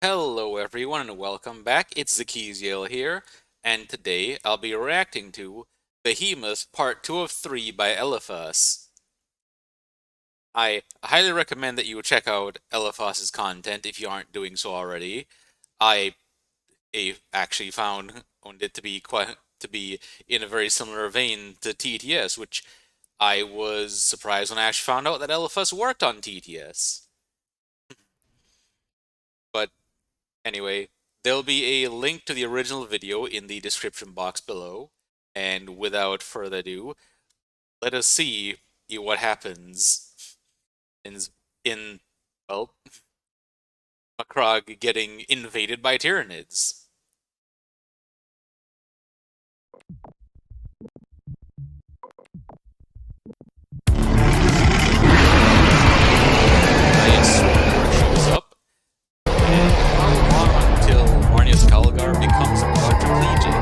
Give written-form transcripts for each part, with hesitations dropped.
Hello everyone and welcome back. It's Zakiziel here, and today I'll be reacting to Behemoth Part 2 of 3 by Eliphas. I highly recommend that you check out Eliphas's content if you aren't doing so already. I actually found it to be in a very similar vein to TTS, which I was surprised when I actually found out that Eliphas worked on TTS. But anyway, there'll be a link to the original video in the description box below. And without further ado, let us see what happens in, in well, Macrog getting invaded by Tyranids. Nice. Shows up. And how long until Marnius Kalgar becomes a quadriplegic?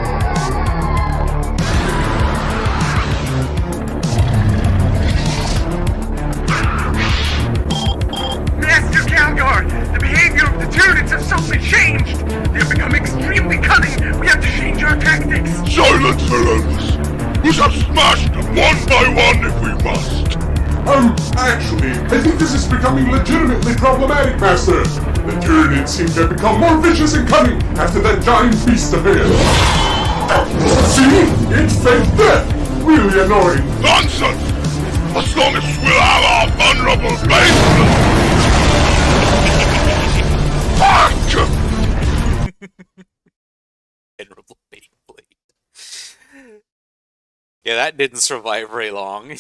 Master Calgar, the behavior of the Tyranids have suddenly changed. They have become extremely cunning. We have to change our tactics. Silence, villains! We shall smash them one by one if we must! Actually, I think this is becoming legitimately problematic, Master. The Tyranid seem to have become more vicious and cunning after that giant beast appeared. See? It's fake death! Really annoying. Nonsense! As long as we'll have our vulnerable base! Fuck! Venerable Beyblade. Yeah, that didn't survive very long.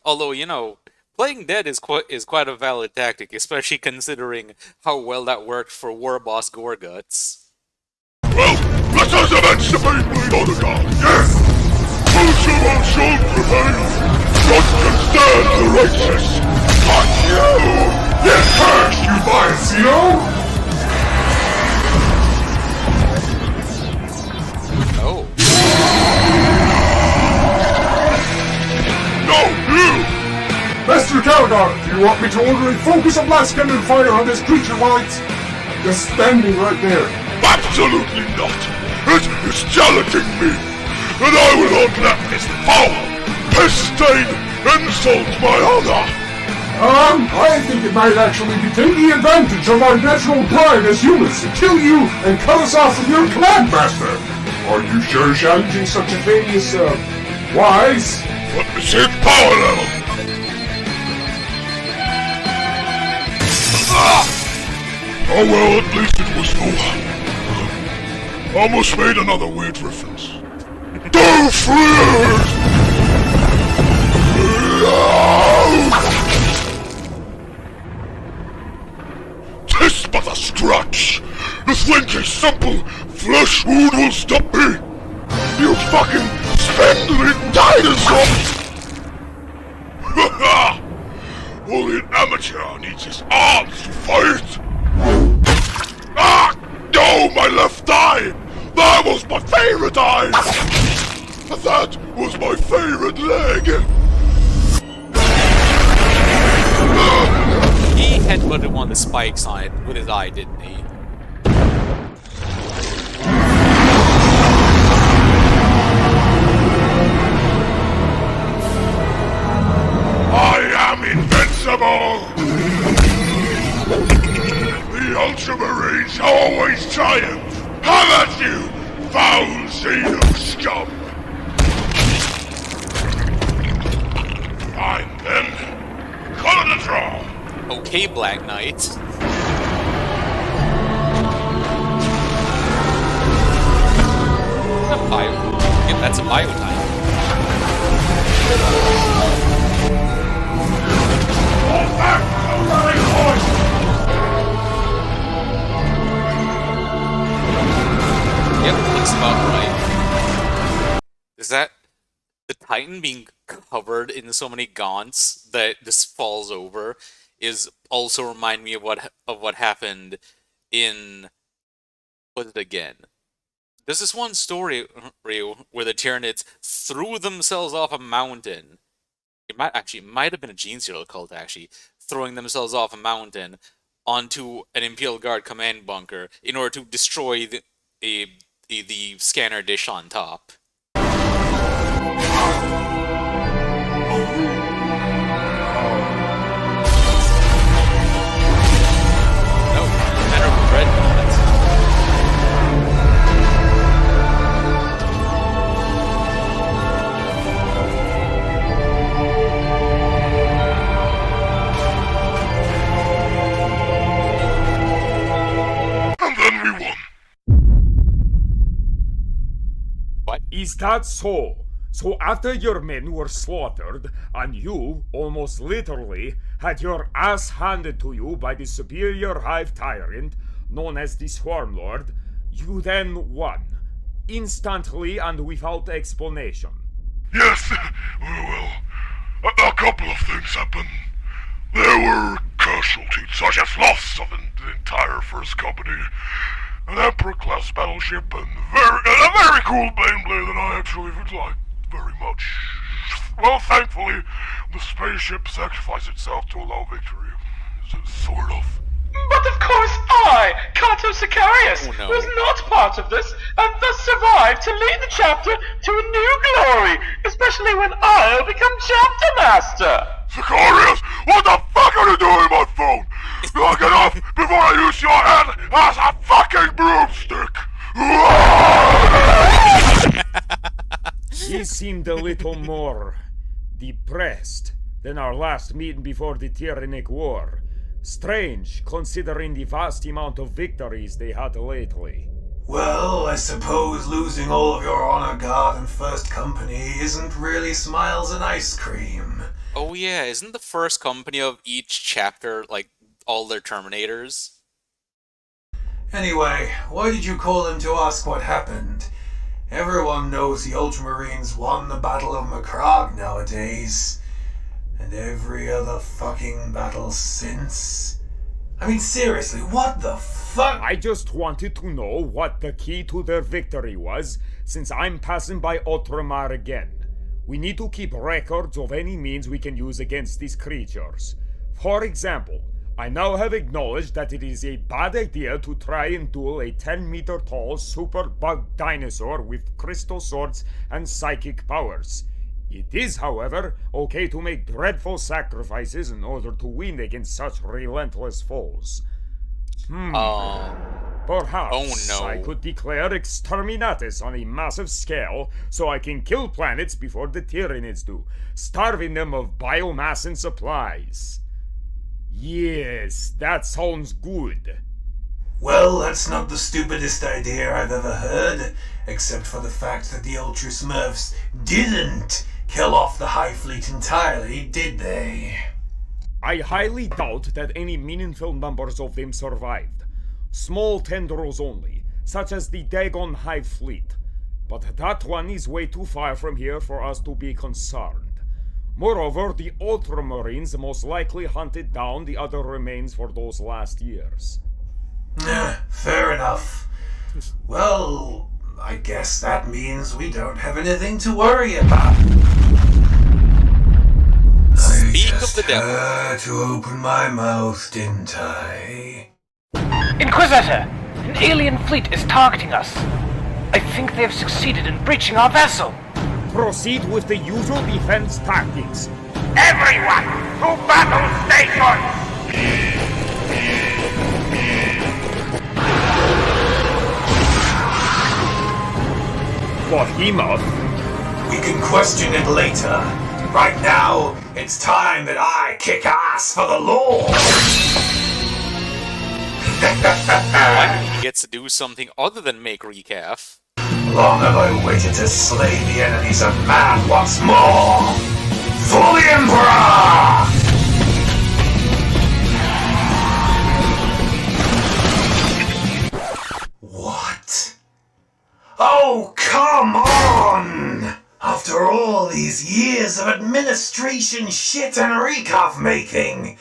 Although, playing dead is quite a valid tactic, especially considering how well that worked for War Boss Gorguts. Well, let us avenge the Beyblade on the god! Yes! Whosoever shall prevail! None can stand the righteous! Fuck you! Get cursed, you Biasino! Oh. No, you! Master Calgar, do you want me to order a focus of blast cannon fire on this creature lights? I'm just standing right there. Absolutely not! It is challenging me! And I will not let this foul, piss-stained insult my honor! I think it might actually be taking advantage of our natural pride as humans to kill you and cut us off from your command, Master. Are you sure challenging such a thing is, wise? Let me see its power level! Oh well, at least it was no. Almost made another weird reference. Go freeze! Tis but a scratch! The flinch is simple! Flesh wound will stop me! You fucking spindly dinosaurs! Haha! Only an amateur needs his arms to fight! Ah! No, my left eye! That was my favorite eye! That was my favorite leg! He headbutted one of the spikes on it with his eye, didn't he? I am invincible! The Ultramarines always triumph! Have at you, foul Xeno scum! Fine then, call it a draw! Okay, Black Knight. That's a bio. Yep, that's a bio type. Fall back, bloody horse! Yep, looks about right. Is that the Titan being covered in so many gaunts that just falls over is also remind me of what happened in what is it again? There's this one story where the Tyranids threw themselves off a mountain. It might have been a Gene Serial cult actually, throwing themselves off a mountain onto an Imperial Guard command bunker in order to destroy the scanner dish on top. No, matter of dreadnoughts. And then we won. What? Is that so? So after your men were slaughtered, and you, almost literally, had your ass handed to you by the superior hive tyrant, known as the Swarm Lord, you then won. Instantly and without explanation. Yes, well, a couple of things happened. There were casualties, such as loss of the entire First Company, an Emperor-class battleship, and a very cool Baneblade that I actually like very much. Well, thankfully, the spaceship sacrificed itself to allow victory. Sort of. But of course I, Cato Sicarius, Oh, no. was not part of this, and thus survived to lead the chapter to a new glory, especially when I'll become chapter master. Sicarius, what the fuck are you doing on my phone? Knock it off before I use your head as a fucking broomstick! He seemed a little more depressed than our last meeting before the Tyrannic War. Strange, considering the vast amount of victories they had lately. Well, I suppose losing all of your honor guard and first company isn't really smiles and ice cream. Oh yeah, isn't the First Company of each chapter like all their Terminators? Anyway, why did you call in to ask what happened? Everyone knows the Ultramarines won the Battle of Macragge nowadays. And every other fucking battle since. I mean, seriously, what the fuck? I just wanted to know what the key to their victory was, since I'm passing by Outramar again. We need to keep records of any means we can use against these creatures. For example, I now have acknowledged that it is a bad idea to try and duel a 10-meter tall super bug dinosaur with crystal swords and psychic powers. It is, however, okay to make dreadful sacrifices in order to win against such relentless foes. Perhaps Oh, no. I could declare exterminatus on a massive scale so I can kill planets before the Tyranids do, starving them of biomass and supplies. Yes, that sounds good. Well, that's not the stupidest idea I've ever heard, except for the fact that the Ultra Smurfs didn't kill off the High Fleet entirely, did they? I highly doubt that any meaningful numbers of them survived. Small tendrils only, such as the Dagon Hive Fleet. But that one is way too far from here for us to be concerned. Moreover, the Ultramarines most likely hunted down the other remains for those last years. Fair enough. Well, I guess that means we don't have anything to worry about. Speak I of just the devil. had to open my mouth, didn't I? Inquisitor! An alien fleet is targeting us. I think they have succeeded in breaching our vessel. Proceed with the usual defense tactics. Everyone to battle stations! Behemoth? We can question it later. Right now, it's time that I kick ass for the Lord! Finally, he gets to do something other than make recaf. Long have I waited to slay the enemies of man once more! For the Emperor! What? Oh, come on! After all these years of administration shit and recaf making,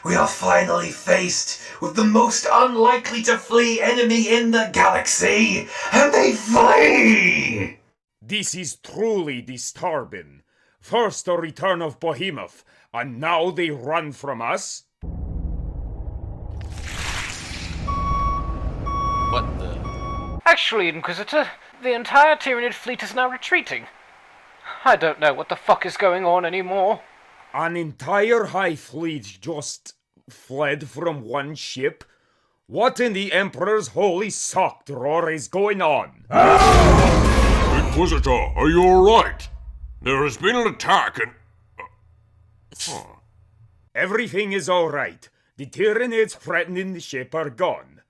we are finally faced with the most unlikely to flee enemy in the galaxy, and they flee! This is truly disturbing. First the return of Behemoth, and now they run from us? Actually, Inquisitor, the entire Tyranid fleet is now retreating. I don't know what the fuck is going on anymore. An entire high fleet just fled from one ship? What in the Emperor's holy sock drawer is going on? Inquisitor, are you alright? There has been an attack and... Everything is alright. The Tyranids threatening the ship are gone.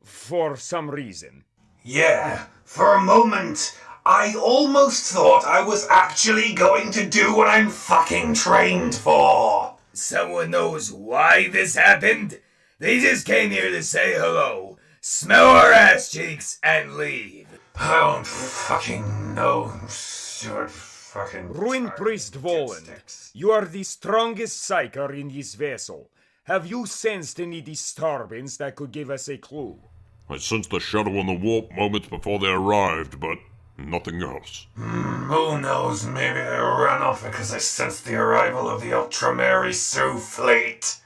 For some reason. Yeah, for a moment, I almost thought I was actually going to do what I'm fucking trained for. Someone knows why this happened? They just came here to say hello, smell our ass cheeks, and leave. I don't fucking know. Stewart fucking... Ruin Priest Voland, you are the strongest psyker in this vessel. Have you sensed any disturbance that could give us a clue? I sensed the shadow on the warp moments before they arrived, but nothing else. Who knows, maybe they ran off because I sensed the arrival of the Ultramary Sioux fleet.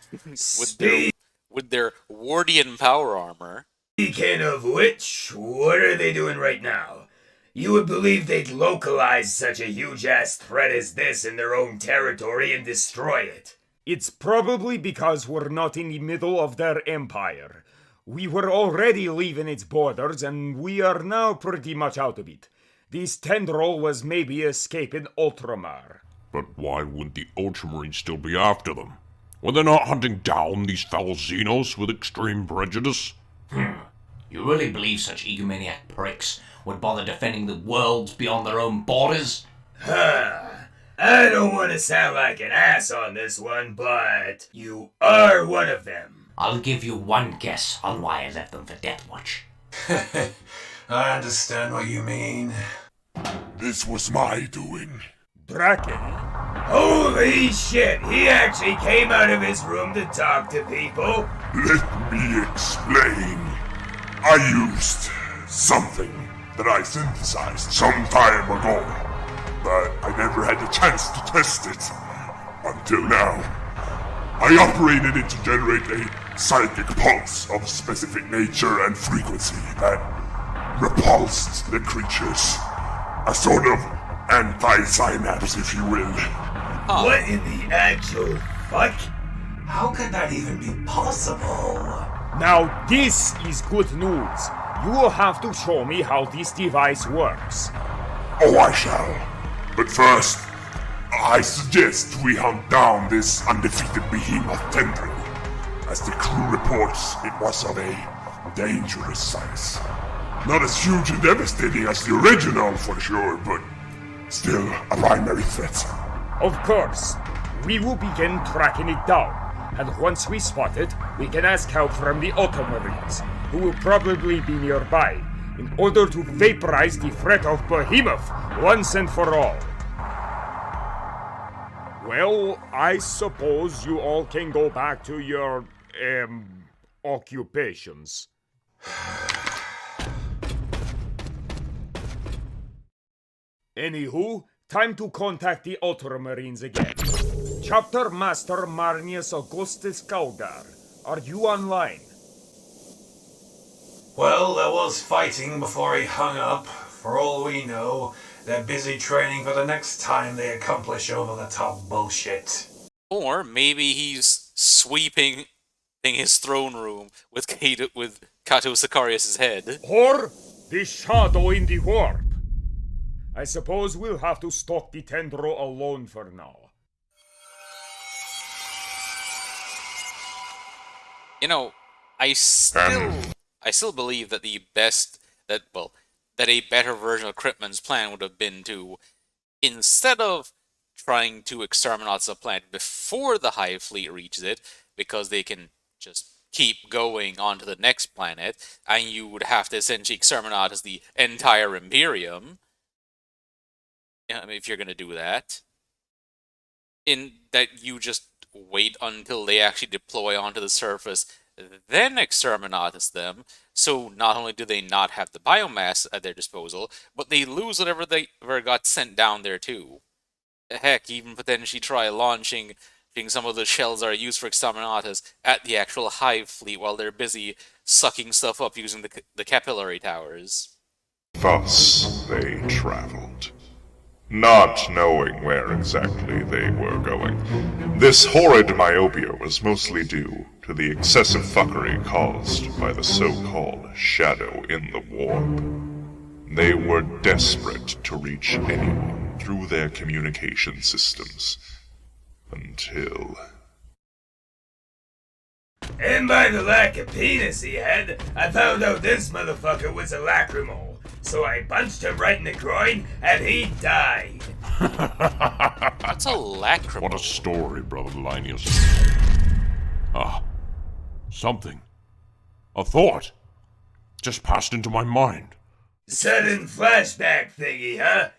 With their Wardian power armor. Speaking of which, what are they doing right now? You would believe they'd localize such a huge-ass threat as this in their own territory and destroy it. It's probably because we're not in the middle of their empire. We were already leaving its borders, and we are now pretty much out of it. This tendril was maybe escaping Ultramar. But why wouldn't the Ultramarines still be after them? Were they not hunting down these foul Xenos with extreme prejudice? You really believe such egomaniac pricks would bother defending the worlds beyond their own borders? I don't want to sound like an ass on this one, but you are one of them. I'll give you one guess on why I left them for Death Watch. I understand what you mean. This was my doing. Dracken? Holy shit, he actually came out of his room to talk to people. Let me explain. I used something that I synthesized some time ago, but I never had the chance to test it until now. I operated it to generate a psychic pulse of specific nature and frequency that repulsed the creatures. A sort of anti-synapse, if you will. What in the actual fuck? How could that even be possible? Now this is good news. You will have to show me how this device works. Oh, I shall. But first, I suggest we hunt down this undefeated behemoth tendril. As the crew reports, it was of a dangerous size. Not as huge and devastating as the original for sure, but still a primary threat. Of course. We will begin tracking it down, and once we spot it, we can ask help from the Ultramarines, who will probably be nearby, in order to vaporize the threat of Behemoth once and for all. Well, I suppose you all can go back to your, occupations. Anywho, time to contact the Ultramarines again. Chapter Master Marnius Augustus Kaugar, are you online? Well, there was fighting before he hung up. For all we know, they're busy training for the next time they accomplish over-the-top bullshit. Or maybe he's sweeping in his throne room with Kato Sicarius' head. Or the shadow in the warp. I suppose we'll have to stalk the tendril alone for now. You know, I still believe that that a better version of Cryptman's plan would have been to, instead of trying to exterminate the planet before the Hive Fleet reaches it, because they can just keep going on to the next planet, and you would have to essentially exterminate as the entire Imperium. I mean, if you're going to do that. In that you just wait until they actually deploy onto the surface, then exterminatus them, so not only do they not have the biomass at their disposal, but they lose whatever they ever got sent down there too. Heck, even potentially try launching some of the shells that are used for exterminatus at the actual hive fleet while they're busy sucking stuff up using the capillary towers. Thus they traveled, not knowing where exactly they were going. This horrid myopia was mostly due to the excessive fuckery caused by the so-called shadow in the warp. They were desperate to reach anyone through their communication systems. Until... And by the lack of penis he had, I found out this motherfucker was a lacrimal. So I punched him right in the groin, and he died. That's a lacrimal. What a story, brother Linus. Something. A thought. Just passed into my mind. Sudden flashback thingy, huh?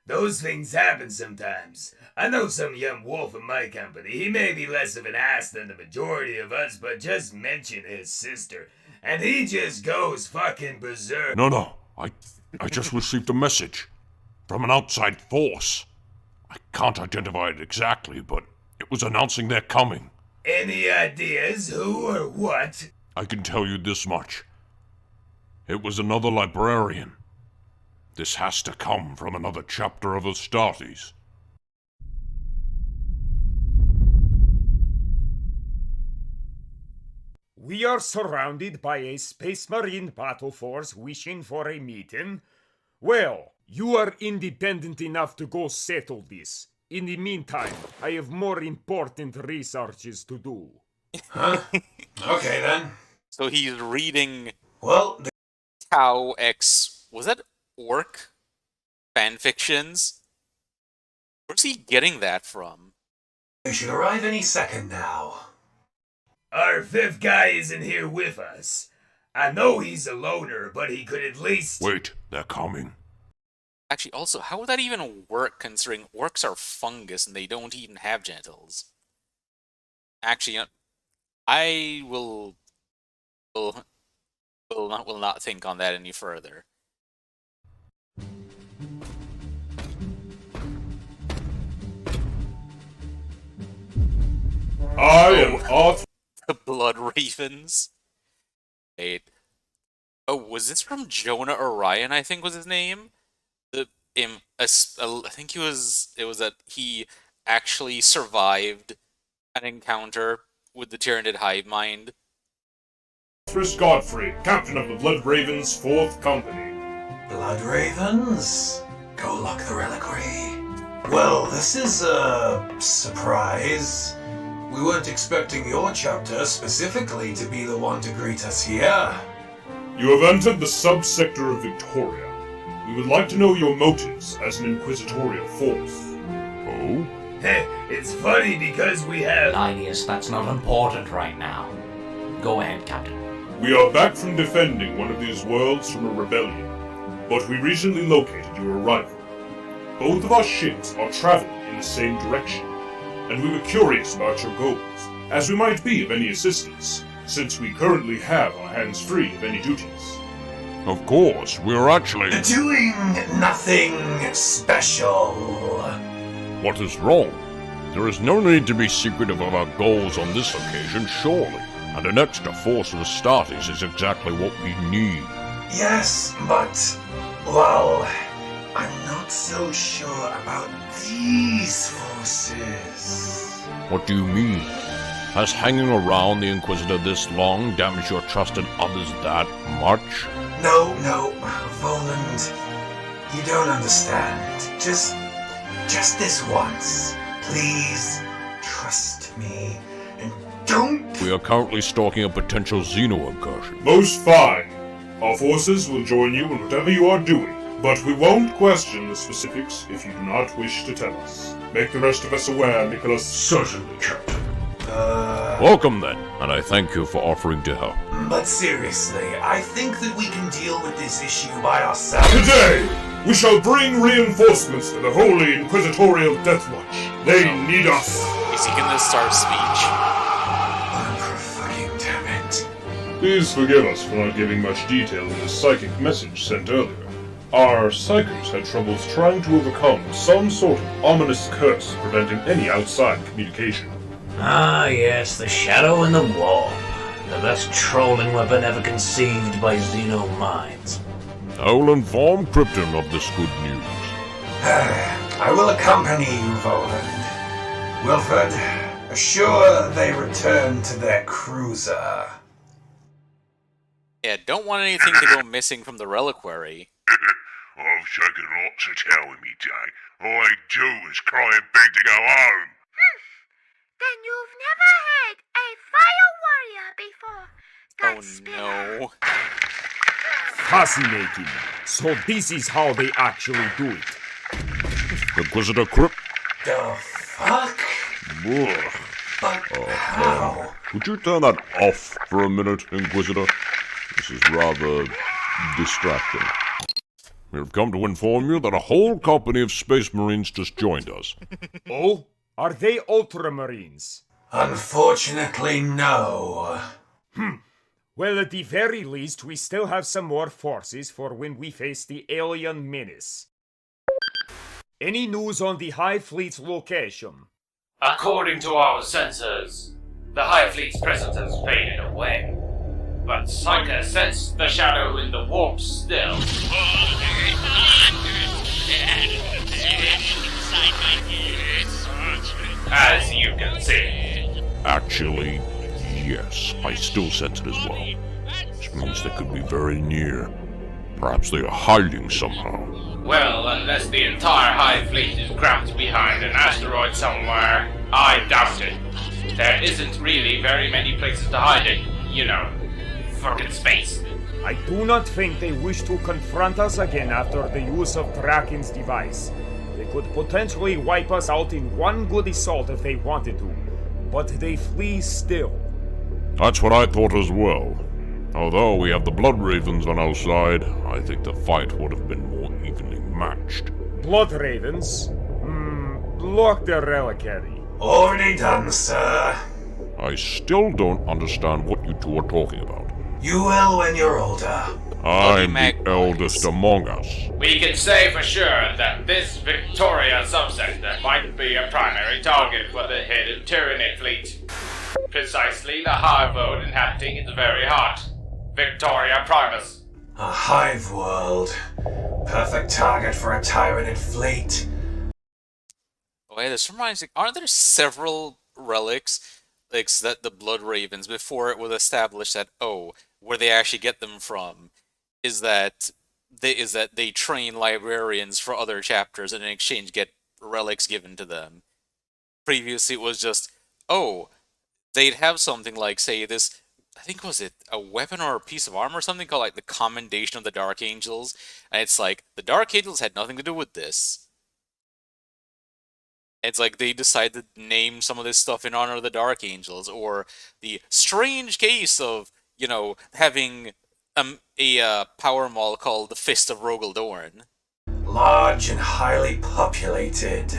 Those things happen sometimes. I know some young wolf in my company. He may be less of an ass than the majority of us, but just mention his sister, and he just goes fucking berserk. No. I just received a message. From an outside force. I can't identify it exactly, but it was announcing they're coming. Any ideas who or what? I can tell you this much. It was another librarian. This has to come from another chapter of Astartes. We are surrounded by a Space Marine battle force wishing for a meeting. Well, you are independent enough to go settle this. In the meantime, I have more important researches to do. Huh? Okay then. So he's reading Well, Tau X... Was that Orc fanfictions? Where's he getting that from? they should arrive any second now. Our fifth guy isn't here with us. I know he's a loner, but he could at least... Wait, they're coming. Actually, also, how would that even work, considering orcs are fungus and they don't even have genitals? Actually, I will not think on that any further. I am Arthur. The Blood Ravens. Wait. Oh, was this from Jonah Orion, I think was his name? I think it was that he actually survived an encounter with the Tyranid hive mind. Chris Godfrey, captain of the Blood Ravens, 4th Company. Blood Ravens? Go lock the reliquary. Well, this is a surprise. We weren't expecting your chapter specifically to be the one to greet us here. You have entered the subsector of Victoria. We would like to know your motives as an inquisitorial force. Oh? It's funny because we have... Linus, that's not important right now. Go ahead, Captain. We are back from defending one of these worlds from a rebellion, but we recently located your arrival. Both of our ships are traveling in the same direction, and we were curious about your goals, as we might be of any assistance, since we currently have our hands free of any duties. Of course, we're actually... Doing nothing special. What is wrong? There is no need to be secretive of our goals on this occasion, surely. And an extra force of Astartes is exactly what we need. Yes, but, well, I'm not so sure about these forces. What do you mean? Has hanging around the Inquisitor this long damaged your trust in others that much? No, Voland, you don't understand. Just this once. Please, trust me, and don't... We are currently stalking a potential Xeno incursion. Most fine. Our forces will join you in whatever you are doing, but we won't question the specifics if you do not wish to tell us. Make the rest of us aware, Nicholas. Certainly, Captain. Welcome then, and I thank you for offering to help. But seriously, I think that we can deal with this issue by ourselves. Today, we shall bring reinforcements to the Holy Inquisitorial Death Watch. They need us. Is he gonna start speech? Fucking damn it. Please forgive us for not giving much detail in the psychic message sent earlier. Our psychics had troubles trying to overcome some sort of ominous curse preventing any outside communication. Ah, yes, the shadow and the warp. The best trolling weapon ever conceived by Xeno minds. I will inform Krypton of this good news. I will accompany you, Voland. Wilfred, assure they return to their cruiser. Yeah, don't want anything to go missing from the reliquary. I've shaken lots of tail in me day. All I do is cry and beg to go home. Then you've never had a fire warrior before. That's Oh no. Fascinating. So this is how they actually do it. Inquisitor Crypt. The fuck? Ugh. But how? Would you turn that off for a minute, Inquisitor? This is rather distracting. We have come to inform you that a whole company of Space Marines just joined us. Oh? Are they Ultramarines? Unfortunately, no. Well, at the very least, we still have some more forces for when we face the alien menace. Any news on the Hive Fleet's location? According to our sensors, the Hive Fleet's presence has faded away. But Psyker sensed the shadow in the warp still. As you can see. Actually, yes, I still sense it as well. Which means they could be very near. Perhaps they are hiding somehow. Well, unless the entire Hive Fleet is cramped behind an asteroid somewhere, I doubt it. There isn't really very many places to hide it, you know, fucking space. I do not think they wish to confront us again after the use of Dracken's device. They could potentially wipe us out in one good assault if they wanted to, but they flee still. That's what I thought as well. Although we have the Blood Ravens on our side, I think the fight would have been more evenly matched. Blood Ravens? Block the reliquary. Already done, sir. I still don't understand what you two are talking about. You will when you're older. I'm the eldest among us. We can say for sure that this Victoria subsector might be a primary target for the hidden Tyranid fleet. Precisely the hive world inhabiting its very heart. Victoria Primus. A hive world. Perfect target for a Tyranid fleet. Wait, this reminds me, aren't there several relics that the Blood Ravens, before it was established that, where they actually get them from, is that they train librarians for other chapters and in exchange get relics given to them. Previously it was just, they'd have something like, say, this, I think, was it a weapon or a piece of armor or something called like the Commendation of the Dark Angels, and it's like, the Dark Angels had nothing to do with this. It's like they decided to name some of this stuff in honor of the Dark Angels, or the strange case of, having a power maul called the Fist of Rogaldorn. Large and highly populated.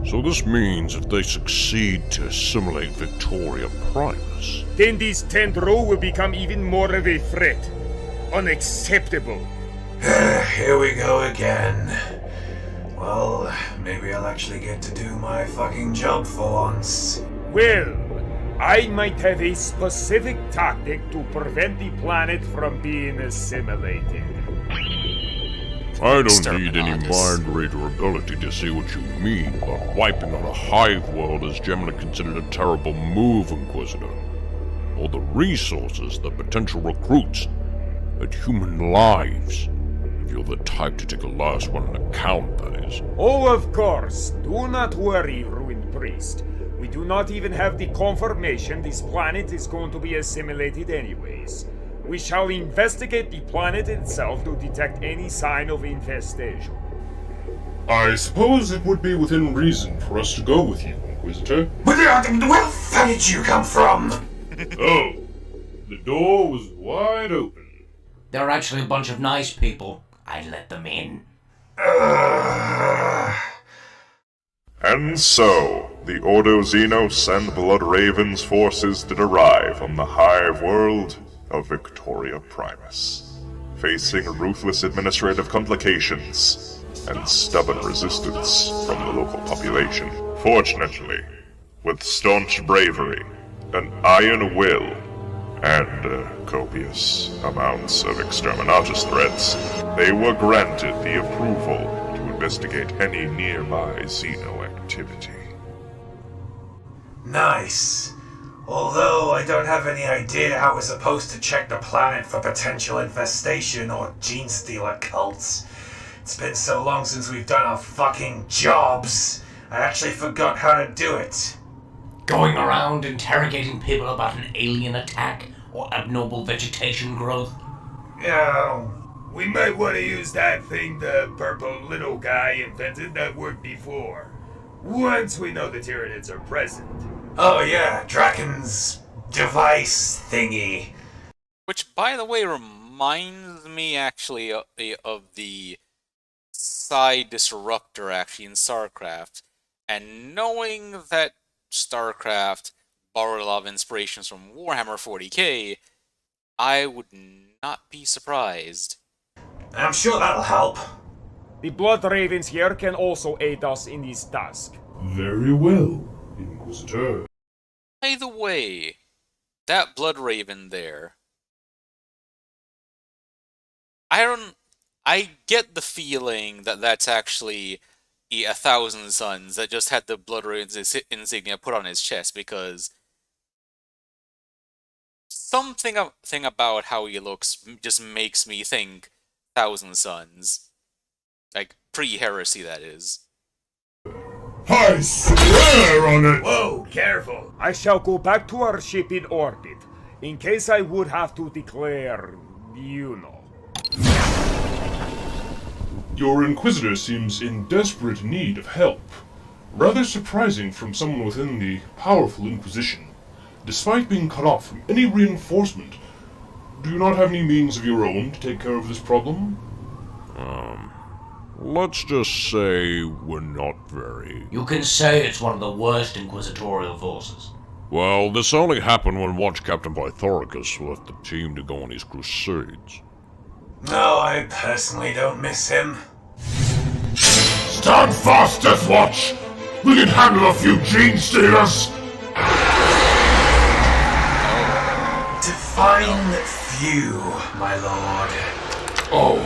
So this means if they succeed to assimilate Victoria Primus, then this Tendro will become even more of a threat. Unacceptable. Here we go again. Well, maybe I'll actually get to do my fucking job for once. Well, I might have a specific tactic to prevent the planet from being assimilated. I don't need any mind reader ability to see what you mean, but wiping out a hive world is generally considered a terrible move, Inquisitor. All the resources, the potential recruits, and human lives. If you're the type to take a last one into account, that is. Oh, of course. Do not worry, Ruined Priest. We do not even have the confirmation this planet is going to be assimilated anyways. We shall investigate the planet itself to detect any sign of infestation. I suppose it would be within reason for us to go with you, Inquisitor. Where did you come from? Oh, the door was wide open. They're actually a bunch of nice people. I'd let them in. And so, the Ordo Xenos and Blood Ravens forces did arrive on the hive world of Victoria Primus, facing ruthless administrative complications and stubborn resistance from the local population. Fortunately, With staunch bravery, an iron will, and copious amounts of exterminatus threats, they were granted the approval to investigate any nearby Xeno activity. Nice. Although I don't have any idea how we're supposed to check the planet for potential infestation or gene stealer cults. It's been so long since we've done our fucking jobs, I actually forgot how to do it. Going around interrogating people about an alien attack or abnormal vegetation growth? Yeah. We might want to use that thing the purple little guy invented that worked before. Once we know the Tyranids are present. Oh yeah, Dracken's device thingy. Which, by the way, reminds me actually of the side disruptor actually in StarCraft. And knowing that StarCraft borrowed a lot of inspirations from Warhammer 40k, I would not be surprised. I'm sure that'll help. The Blood Ravens here can also aid us in this task. Very well, Inquisitor. By the way, that Blood Raven there, I get the feeling that that's actually a 1,000 Suns that just had the Blood Raven's insignia put on his chest, because something about how he looks just makes me think 1,000 Suns. Like, pre-heresy, that is. I swear on it! Whoa, careful. I shall go back to our ship in orbit, in case I would have to declare, you know. Your Inquisitor seems in desperate need of help. Rather surprising from someone within the powerful Inquisition. Despite being cut off from any reinforcement, do you not have any means of your own to take care of this problem? Let's just say we're not very... You can say it's one of the worst inquisitorial forces. Well, this only happened when Watch Captain Pythoricus left the team to go on his crusades. No, I personally don't miss him. Stand fast, Death Watch! We can handle a few gene stealers! Define few, my lord. Oh,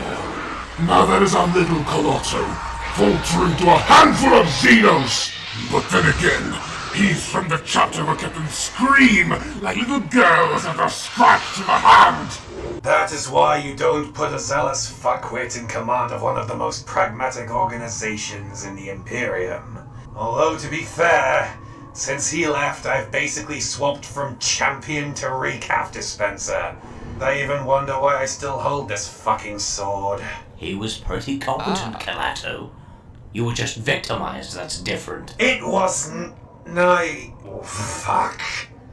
now that is our little Colotto, faltering to a handful of Xenos! But then again, he's from the chapter where Captain scream like little girls at their strapped to the hand! That is why you don't put a zealous fuckwit in command of one of the most pragmatic organizations in the Imperium. Although, to be fair, since he left, I've basically swapped from champion to recap dispenser. I even wonder why I still hold this fucking sword. He was pretty competent, Calato. You were just victimized, that's different. It wasn't... Oh, fuck.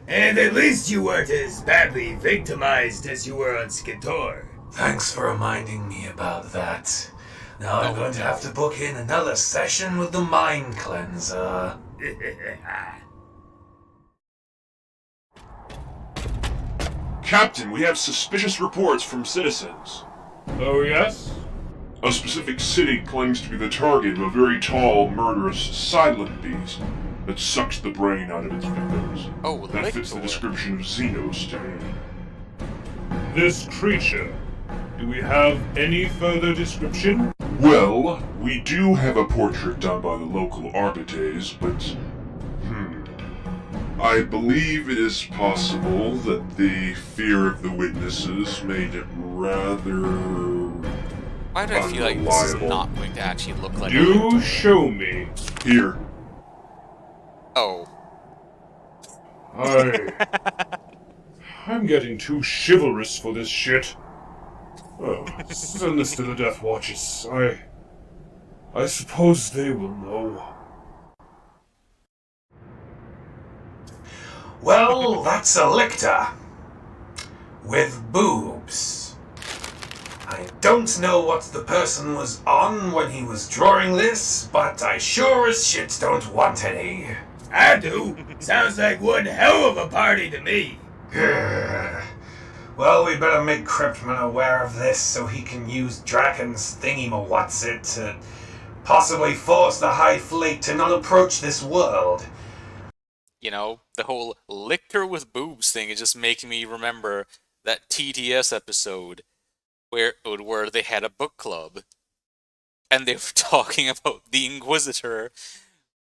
And at least you weren't as badly victimized as you were on Skitor. Thanks for reminding me about that. Now I'm going to have to book in another session with the Mind Cleanser. Captain, we have suspicious reports from citizens. Oh, yes? A specific city claims to be the target of a very tall, murderous, silent beast that sucks the brain out of its victims. Oh, that fits the description of Xenos to me. This creature. Do we have any further description? Well, we do have a portrait done by the local Arbites, but... I believe it is possible that the fear of the witnesses made it rather... Why do I feel like this is not going to actually look like... Do show me. Here. Oh. I'm getting too chivalrous for this shit. Oh, send this to the Death Watches. I suppose they will know. Well, that's a lictor. With boobs. I don't know what the person was on when he was drawing this, but I sure as shit don't want any. I do. Sounds like one hell of a party to me. Well, we better make Cryptman aware of this so he can use Dracken's thingy-ma-what's-it to possibly force the High Fleet to not approach this world. You know, the whole lictor with boobs thing is just making me remember that TTS episode where they had a book club and they were talking about the Inquisitor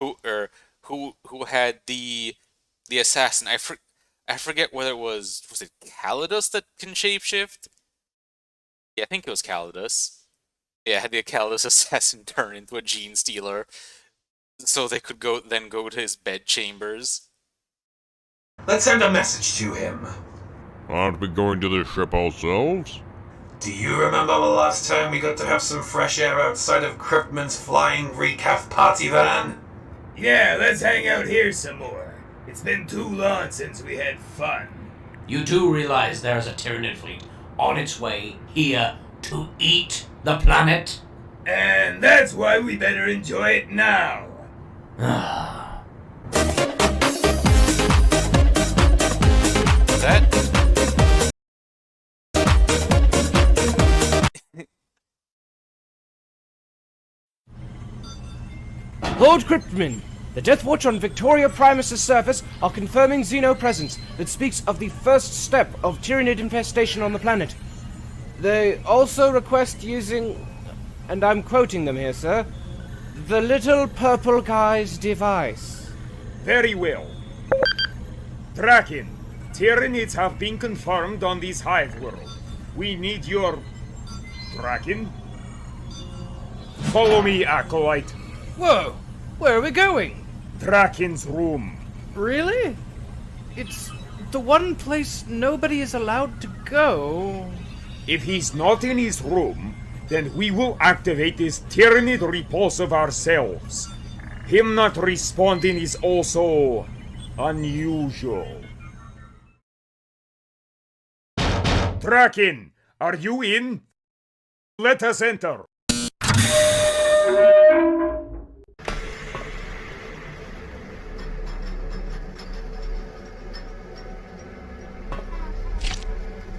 who had the assassin. I forget whether it was it Calidus that can shapeshift? Yeah, I think it was Calidus. Yeah, had the Calidus assassin turn into a gene stealer so they could go to his bed chambers. Let's send a message to him. Aren't we going to the ship ourselves? Do you remember the last time we got to have some fresh air outside of Cryptman's flying recaf party van? Yeah, let's hang out here some more. It's been too long since we had fun. You do realize there's a Tyranid fleet on its way here to eat the planet? And that's why we better enjoy it now. That Lord Cryptman, the Death Watch on Victoria Primus' surface are confirming Xeno presence that speaks of the first step of Tyranid infestation on the planet. They also request using, and I'm quoting them here, sir, the little purple guy's device. Very well. Dracken, Tyranids have been confirmed on this hive world. We need your... Dracken? Follow me, Acolyte. Whoa! Where are we going? Dracken's room. Really? It's the one place nobody is allowed to go. If he's not in his room, then we will activate this Tyranid repulsive ourselves. Him not responding is also unusual. Dracken, are you in? Let us enter.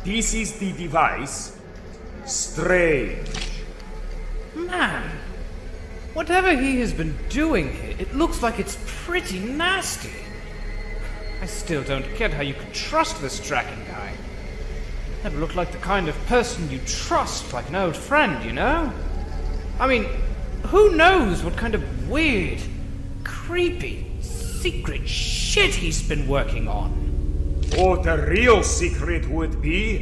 This is the device. Strange. Man, whatever he has been doing here, it looks like it's pretty nasty. I still don't get how you could trust this Dracken guy. Never looked like the kind of person you trust like an old friend, you know? I mean, who knows what kind of weird, creepy, secret shit he's been working on? Oh, the real secret would be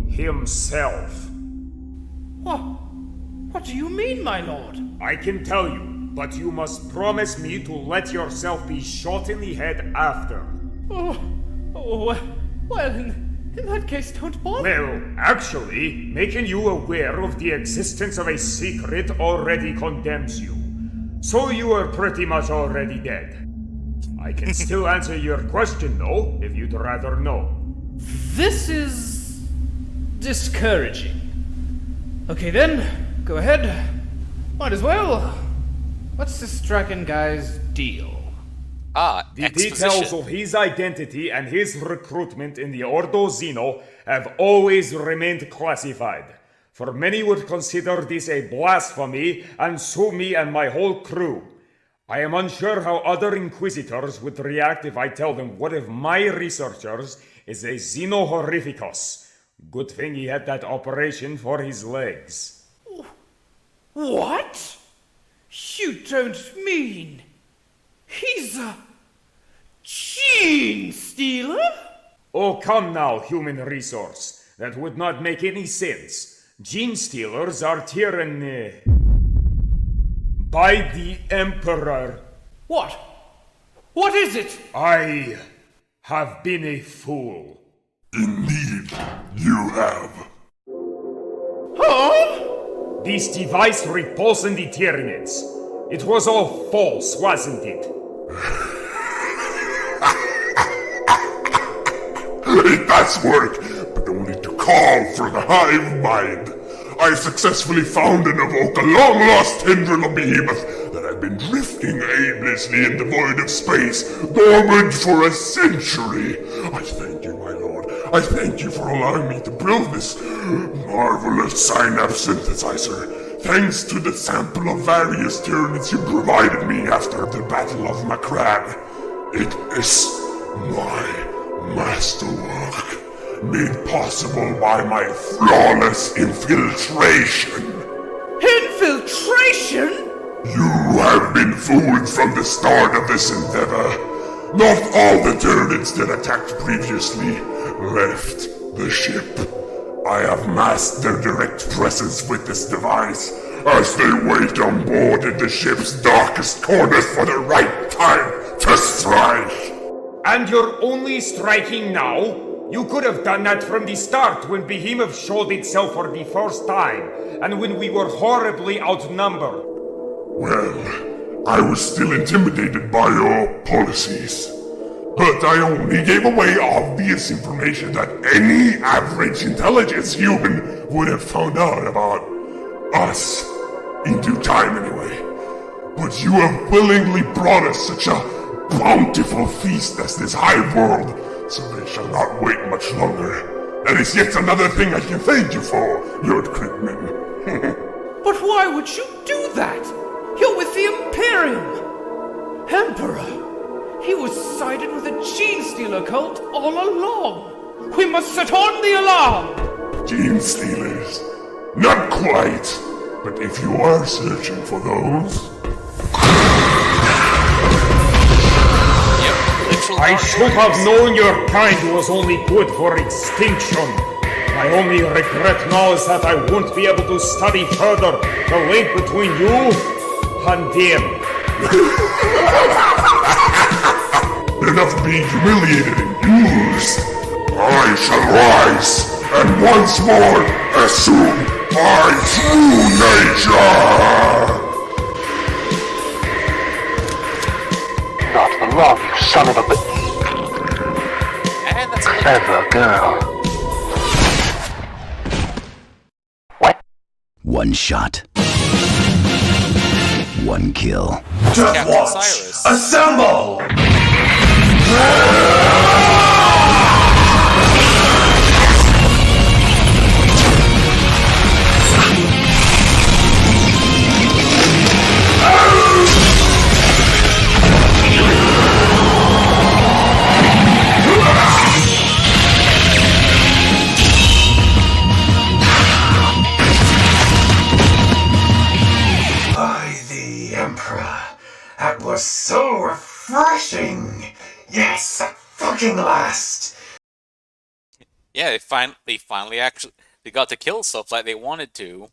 himself. What do you mean, my lord? I can tell you, but you must promise me to let yourself be shot in the head after. Well, in that case, don't bother. Well, actually, making you aware of the existence of a secret already condemns you. So you are pretty much already dead. I can still answer your question, though, if you'd rather know. This is discouraging. Okay then, go ahead. Might as well. What's this Dracken guy's deal? The details of his identity and his recruitment in the Ordo Xeno have always remained classified. For many would consider this a blasphemy and sue me and my whole crew. I am unsure how other Inquisitors would react if I tell them one of my researchers is a Xeno Horrificus. Good thing he had that operation for his legs. What? You don't mean he's a gene stealer? Oh, come now, human resource. That would not make any sense. Gene stealers are tyranny. By the Emperor. What? What is it? I have been a fool. Indeed, you have. Huh? This device repulsing the Tyranids. It was all false, wasn't it? It does work, but only to call for the hive mind. I've successfully found and evoked a long-lost tendril of Behemoth that had been drifting aimlessly in the void of space, dormant for a century. I thank you, my lord. I thank you for allowing me to build this marvelous synapse synthesizer. Thanks to the sample of various Tyranids you provided me after the Battle of Macran. It is My masterwork, made possible by my flawless infiltration. Infiltration? You have been fooled from the start of this endeavor. Not all the Tyranids that attacked previously left the ship. I have masked their direct presence with this device as they wait on board in the ship's darkest corners for the right time to strike. And you're only striking now? You could have done that from the start when Behemoth showed itself for the first time, and when we were horribly outnumbered. Well, I was still intimidated by your policies. But I only gave away obvious information that any average intelligence human would have found out about us. In due time, anyway. But you have willingly brought us such a bountiful feast as this hive world, so they shall not wait much longer. That is yet another thing I can thank you for, Lord Critman. But why would you do that? You're with the Imperium! Emperor! He was sided with the Gene Stealer cult all along! We must set on the alarm! Gene Stealers? Not quite! But if you are searching for those... I should have known your kind was only good for extinction. My only regret now is that I won't be able to study further the link between you and them. Enough being humiliated and used. I shall rise, and once more assume my true nature! Not for long, you son of a And that's clever girl. What? One shot. One kill. Death Watch! Assemble! That was so refreshing! Yes, at fucking last! Yeah, they finally actually got to kill stuff like they wanted to.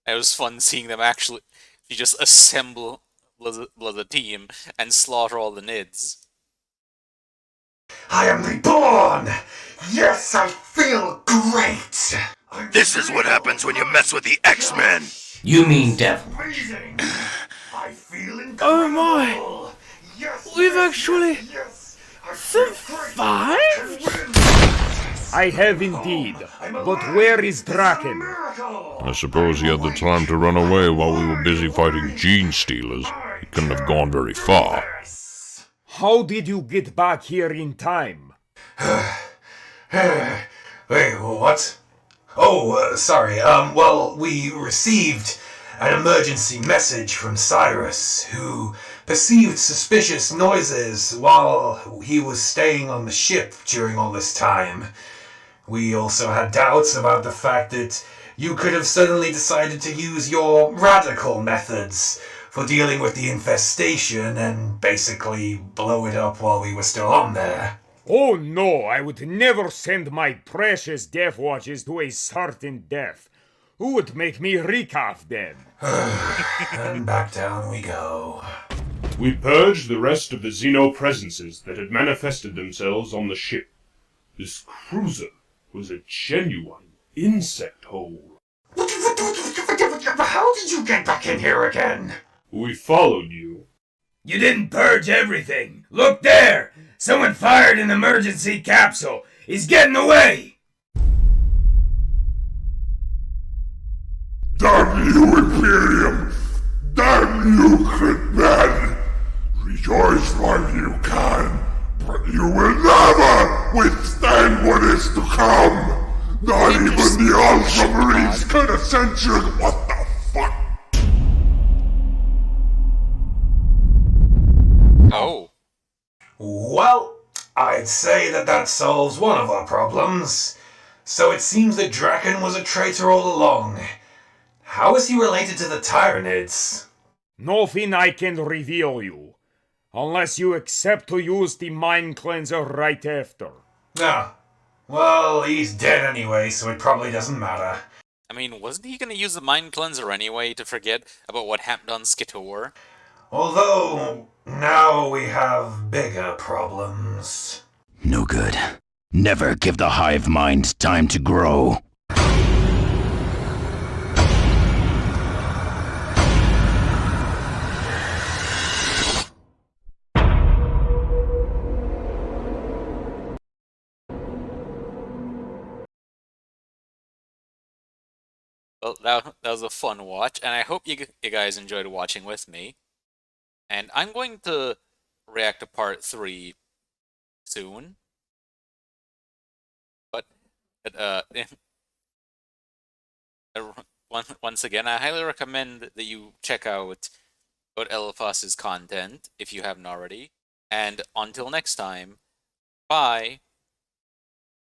It was fun seeing them actually just assemble as a team and slaughter all the Nids. I am reborn! Yes, I feel great! This is what happens when you mess with the X-Men! You mean devil. Oh my! We've actually survived? I have indeed. But where is Dracken? I suppose he had the time to run away while we were busy fighting Gene Stealers. He couldn't have gone very far. How did you get back here in time? Wait, what? Oh, sorry. Well, we received an emergency message from Cyrus, who perceived suspicious noises while he was staying on the ship during all this time. We also had doubts about the fact that you could have suddenly decided to use your radical methods for dealing with the infestation and basically blow it up while we were still on there. Oh no, I would never send my precious Death Watches to a certain death. Who would make me recalf them? And back down we go. We purged the rest of the xenopresences that had manifested themselves on the ship. This cruiser was a genuine insect hole. How did you get back in here again? We followed you. You didn't purge everything. Look there! Someone fired an emergency capsule. He's getting away! Damn you, Imperium! Damn you, Critman! Rejoice while you can, but you will never withstand what is to come! Not even the Ultramarines could have censored what the fuck? Oh. I'd say that solves one of our problems. So it seems that Dracken was a traitor all along. How is he related to the Tyranids? Nothing I can reveal you, unless you accept to use the mind cleanser right after. Ah, well, he's dead anyway, so it probably doesn't matter. I mean, wasn't he gonna use the mind cleanser anyway to forget about what happened on Skitor? Although, now we have bigger problems. No good. Never give the hive mind time to grow. Well, that was a fun watch, and I hope you guys enjoyed watching with me. And I'm going to react to part 3 soon. But, once again, I highly recommend that you check out Eliphas's content, if you haven't already. And until next time, bye!